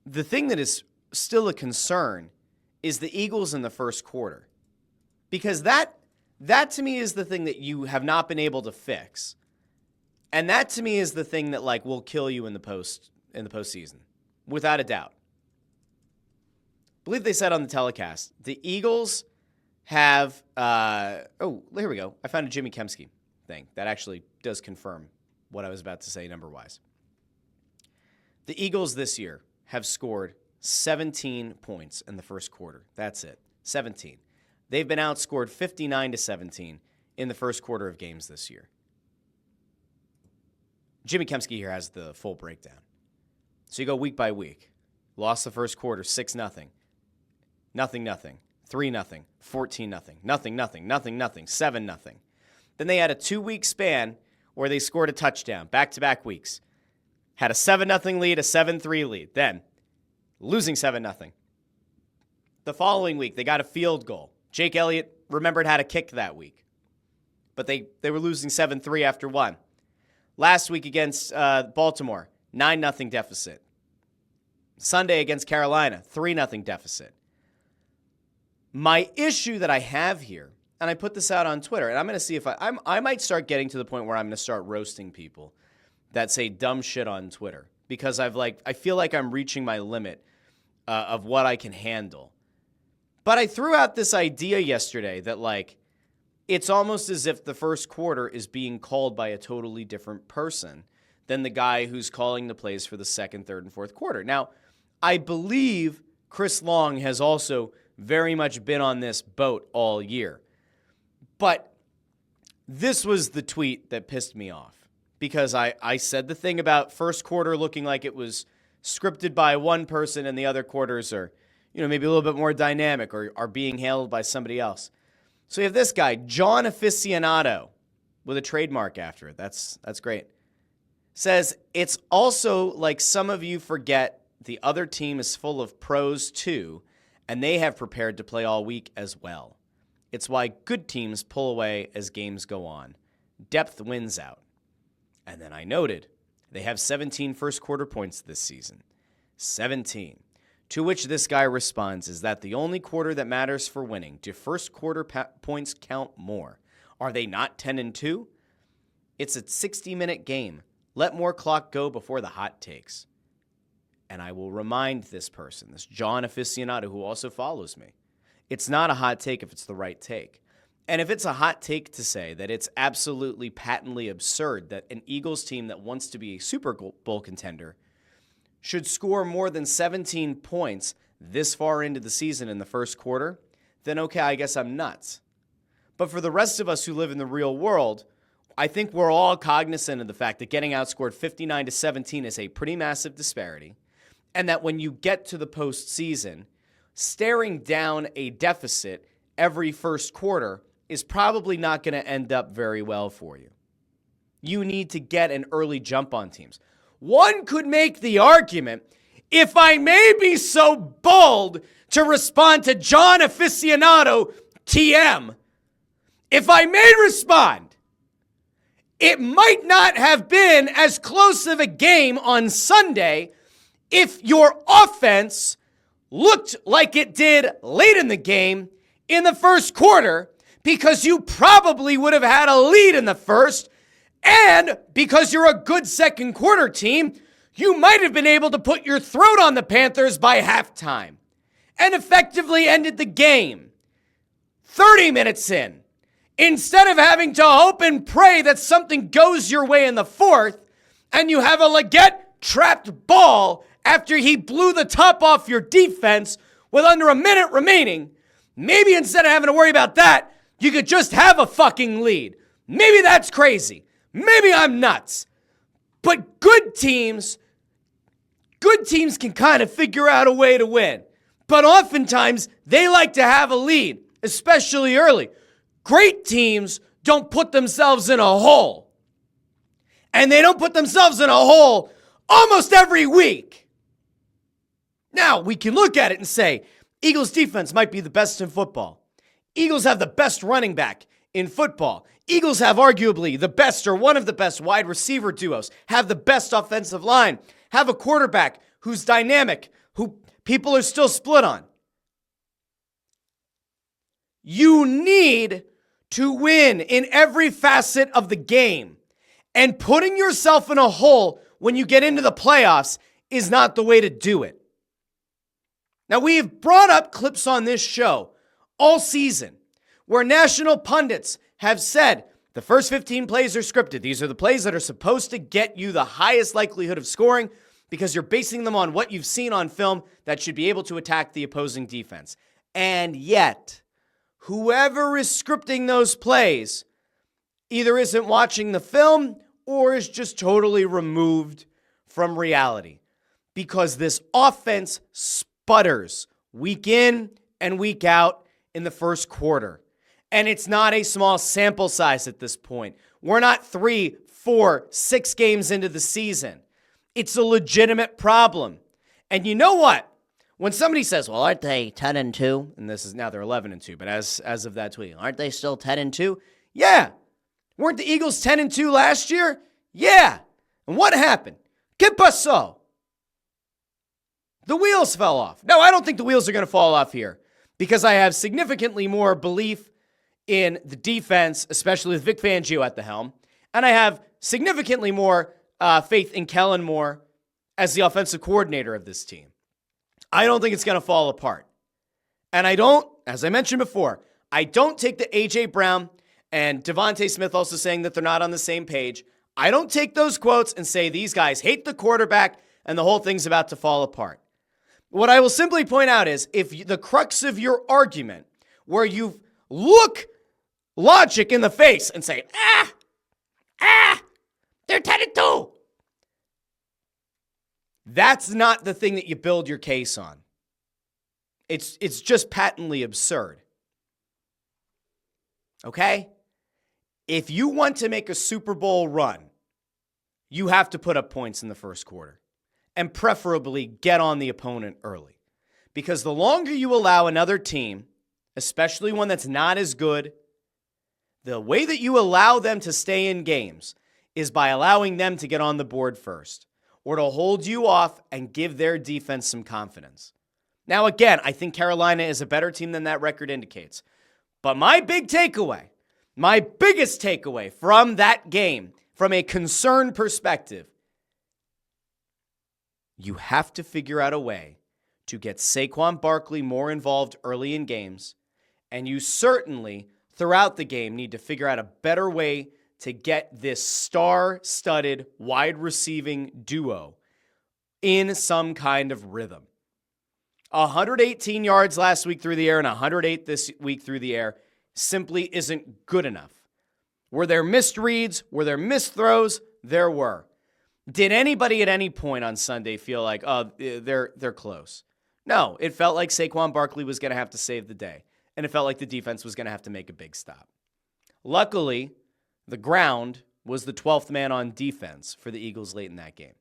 the thing that is still a concern is the Eagles in the first quarter. Because that to me is the thing that you have not been able to fix. And that to me is the thing that like will kill you in the postseason. Without a doubt. I believe they said on the telecast, the Eagles have here we go. I found a Jimmy Kemsky thing that actually does confirm what I was about to say number-wise. The Eagles this year have scored 17 points in the first quarter. That's it. 17. They've been outscored 59-17 in the first quarter of games this year. Jimmy Kemsky here has the full breakdown. So you go week by week. Lost the first quarter 6-0. 0-0. 3-0. 14-0. 0-0. 7-0. Then they had a 2-week span where they scored a touchdown, back-to-back weeks. Had a 7-0 lead, a 7-3 lead. Then, losing 7-0. The following week, they got a field goal. Jake Elliott remembered how to kick that week. But they were losing 7-3 after one. Last week against Baltimore, 9-0 deficit. Sunday against Carolina, 3-0 deficit. My issue that I have here, and I put this out on Twitter, and I'm going to see if I might start getting to the point where I'm going to start roasting people that say dumb shit on Twitter because I feel like I'm reaching my limit of what I can handle. But I threw out this idea yesterday that like it's almost as if the first quarter is being called by a totally different person than the guy who's calling the plays for the second, third, and fourth quarter. Now, I believe Chris Long has also very much been on this boat all year. But this was the tweet that pissed me off because I said the thing about first quarter looking like it was scripted by one person and the other quarters are, maybe a little bit more dynamic or are being handled by somebody else. So you have this guy, John Aficionado, with a trademark after it. That's great. Says, it's also like some of you forget the other team is full of pros too, and they have prepared to play all week as well. It's why good teams pull away as games go on. Depth wins out. And then I noted, they have 17 first quarter points this season. 17. To which this guy responds, is that the only quarter that matters for winning? Do first quarter points count more? Are they not 10-2? It's a 60-minute game. Let more clock go before the hot takes. And I will remind this person, this John Aficionado, who also follows me, it's not a hot take if it's the right take. And if it's a hot take to say that it's absolutely patently absurd that an Eagles team that wants to be a Super Bowl contender should score more than 17 points this far into the season in the first quarter, then okay, I guess I'm nuts. But for the rest of us who live in the real world, I think we're all cognizant of the fact that getting outscored 59-17 is a pretty massive disparity, and that when you get to the postseason, staring down a deficit every first quarter is probably not going to end up very well for you. You need to get an early jump on teams. One could make the argument, if I may be so bold to respond to John Aficionado TM, if I may respond, it might not have been as close of a game on Sunday if your offense looked like it did late in the game in the first quarter, because you probably would have had a lead in the first, and because you're a good second quarter team, you might have been able to put your throat on the Panthers by halftime and effectively ended the game 30 minutes in. Instead of having to hope and pray that something goes your way in the fourth and you have a Leggett trapped ball after he blew the top off your defense with under a minute remaining, maybe instead of having to worry about that, you could just have a fucking lead. Maybe that's crazy. Maybe I'm nuts. But good teams can kind of figure out a way to win. But oftentimes, they like to have a lead, especially early. Great teams don't put themselves in a hole. And they don't put themselves in a hole almost every week. Now, we can look at it and say, Eagles defense might be the best in football. Eagles have the best running back in football. Eagles have arguably the best or one of the best wide receiver duos, have the best offensive line, have a quarterback who's dynamic, who people are still split on. You need to win in every facet of the game. And putting yourself in a hole when you get into the playoffs is not the way to do it. Now, we've brought up clips on this show all season where national pundits have said the first 15 plays are scripted. These are the plays that are supposed to get you the highest likelihood of scoring because you're basing them on what you've seen on film that should be able to attack the opposing defense. And yet, whoever is scripting those plays either isn't watching the film or is just totally removed from reality because this offense sputters week in and week out in the first quarter. And it's not a small sample size at this point. We're not 3, 4, 6 games into the season. It's a legitimate problem. And you know what? When somebody says, well, aren't they 10-2? And this is now they're 11-2, but as of that tweet, aren't they still 10-2? Yeah. Weren't the Eagles 10-2 last year? Yeah. And what happened? ¿Qué pasó? The wheels fell off. No, I don't think the wheels are going to fall off here because I have significantly more belief in the defense, especially with Vic Fangio at the helm. And I have significantly more faith in Kellen Moore as the offensive coordinator of this team. I don't think it's going to fall apart. And I don't, as I mentioned before, I don't take the A.J. Brown and Devontae Smith also saying that they're not on the same page. I don't take those quotes and say these guys hate the quarterback and the whole thing's about to fall apart. What I will simply point out is if the crux of your argument where you look logic in the face and say, they're 10-2. That's not the thing that you build your case on. It's just patently absurd. Okay? If you want to make a Super Bowl run, you have to put up points in the first quarter and preferably get on the opponent early. Because the longer you allow another team, especially one that's not as good, the way that you allow them to stay in games is by allowing them to get on the board first or to hold you off and give their defense some confidence. Now, again, I think Carolina is a better team than that record indicates. But my biggest takeaway from that game, from a concern perspective, you have to figure out a way to get Saquon Barkley more involved early in games, and you certainly, throughout the game, need to figure out a better way to get this star-studded wide receiving duo in some kind of rhythm. 118 yards last week through the air and 108 this week through the air simply isn't good enough. Were there missed reads? Were there missed throws? There were. Did anybody at any point on Sunday feel like, oh, they're close? No, it felt like Saquon Barkley was going to have to save the day, and it felt like the defense was going to have to make a big stop. Luckily, the ground was the 12th man on defense for the Eagles late in that game.